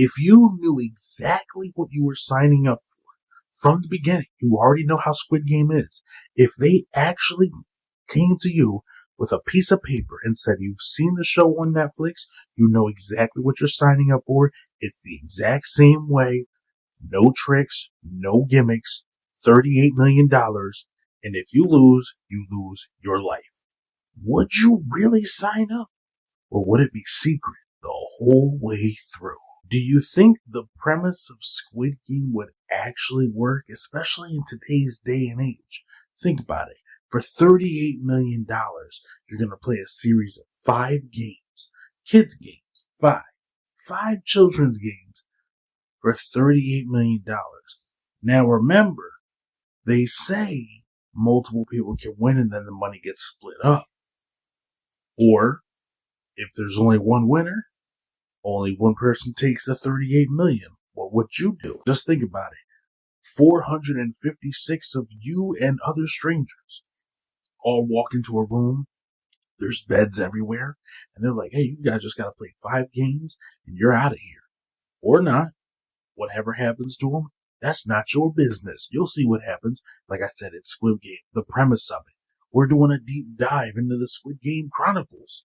If you knew exactly what you were signing up for from the beginning, you already know how Squid Game is. If they actually came to you with a piece of paper and said, you've seen the show on Netflix, you know exactly what you're signing up for, it's the exact same way, no tricks, no gimmicks, $38 million, and if you lose your life. Would you really sign up? Or would it be secret the whole way through? Do you think the premise of Squid Game would actually work, especially in today's day and age? Think about it. For $38 million, you're going to play a series of 5 games. Kids games. 5. 5 children's games for $38 million. Now remember, they say multiple people can win and then the money gets split up. Or, if there's only one winner, only one person takes the 38 million. What would you do? Just think about it. 456 of you and other strangers all walk into a room. There's beds everywhere. And they're like, hey, you guys just got to play 5 games and you're out of here. Or not. Whatever happens to them, that's not your business. You'll see what happens. Like I said, it's Squid Game. The premise of it. We're doing a deep dive into the Squid Game Chronicles.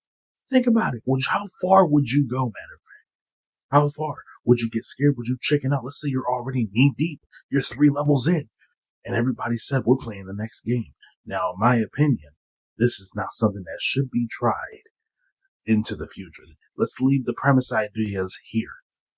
Think about it. How far would you go, matter of fact? How far? Would you get scared? Would you chicken out? Let's say you're already knee deep. You're 3 levels in. And everybody said, we're playing the next game. Now, in my opinion, this is not something that should be tried into the future. Let's leave the premise ideas here.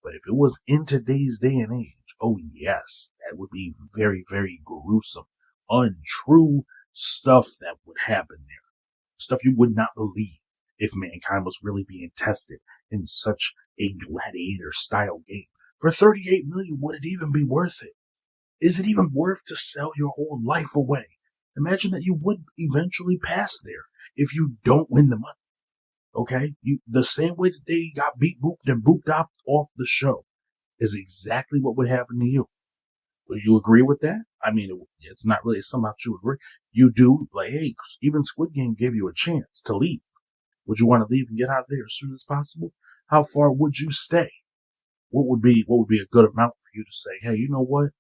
But if it was in today's day and age, oh yes, that would be very, very gruesome, untrue stuff that would happen there. Stuff you would not believe if mankind was really being tested in such a gladiator style game. For 38 million, would it even be worth it? Is it even worth to sell your whole life away? Imagine that you would eventually pass there if you don't win the money. Okay? The same way that they got booped and booped off the show is exactly what would happen to you. Would you agree with that? I mean, it's not really something you agree. You do, like, hey, even Squid Game gave you a chance to leave. Would you want to leave and get out of there as soon as possible? How far would you stay? What would be a good amount for you to say, hey, you know what?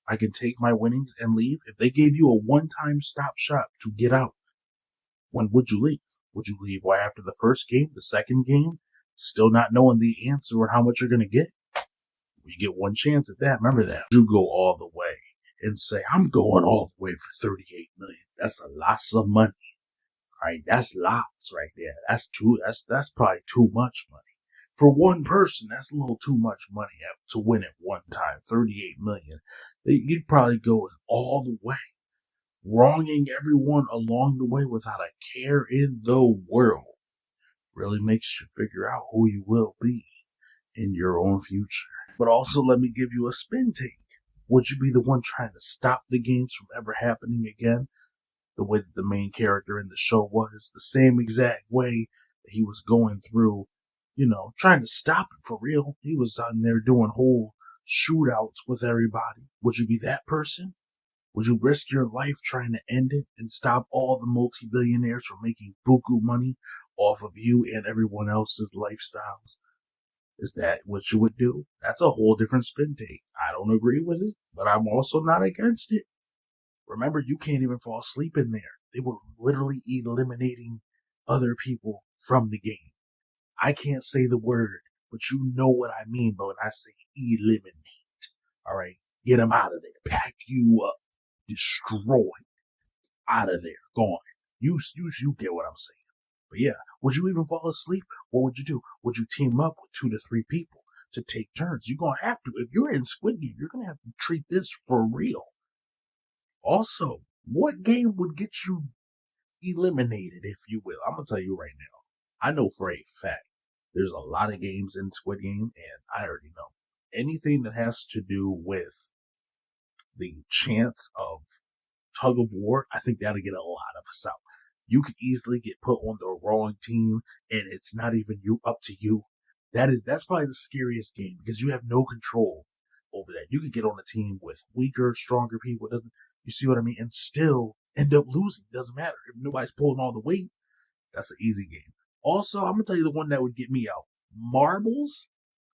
I can take my winnings and leave. If they gave you a one-time stop shop to get out, when would you leave? Would you leave right after the first game, the second game, still not knowing the answer or how much you're going to get? You get one chance at that. Remember that. You go all the way and say, I'm going all the way for 38 million. That's a lot of money. All right, that's lots right there. That's probably too much money. For one person, that's a little too much money to win at one time. 38 million. You'd probably go all the way, wronging everyone along the way without a care in the world. Really makes you figure out who you will be in your own future. But also, let me give you a spin take. Would you be the one trying to stop the games from ever happening again? The way that the main character in the show was, the same exact way that he was going through, trying to stop it for real. He was out there doing whole shootouts with everybody. Would you be that person? Would you risk your life trying to end it and stop all the multi-billionaires from making buku money off of you and everyone else's lifestyles? Is that what you would do? That's a whole different spin take. I don't agree with it, but I'm also not against it. Remember, you can't even fall asleep in there. They were literally eliminating other people from the game. I can't say the word, but you know what I mean by when I say eliminate. All right? Get them out of there. Pack you up. Destroy. Out of there. Gone. You get what I'm saying. But yeah, would you even fall asleep? What would you do? Would you team up with 2 to 3 people to take turns? You're going to have to. If you're in Squid Game, you're going to have to treat this for real. Also, what game would get you eliminated, if you will? I'm going to tell you right now. I know for a fact there's a lot of games in Squid Game, and I already know. Anything that has to do with the chance of tug of war, I think that'll get a lot of us out. You could easily get put on the wrong team, and it's not even up to you. That's probably the scariest game because you have no control over that. You could get on a team with weaker, stronger people. You see what I mean? And still end up losing. Doesn't matter if nobody's pulling all the weight. That's an easy game. Also, I'm gonna tell you the one that would get me out. Marbles.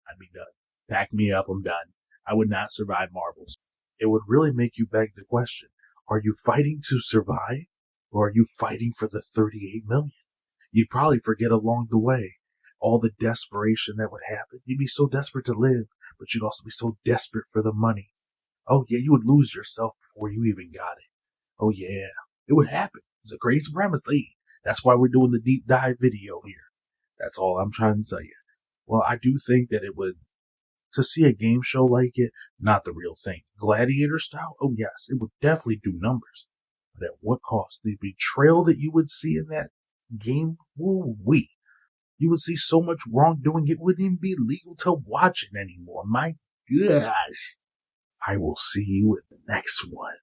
I'd be done. Pack me up, I'm done. I would not survive marbles. It would really make you beg the question, are you fighting to survive, or are you fighting for the 38 million? You'd probably forget along the way all the desperation that would happen. You'd be so desperate to live, but you'd also be so desperate for the money. Oh yeah, you would lose yourself before you even got it. Oh yeah, it would happen. It's a crazy premise, lady. That's why we're doing the deep dive video here. That's all I'm trying to tell you. Well, I do think that it would, to see a game show like it, not the real thing. Gladiator style? Oh yes, it would definitely do numbers. But at what cost? The betrayal that you would see in that game, woo-wee. You would see so much wrongdoing, it wouldn't even be legal to watch it anymore. My gosh. I will see you in the next one.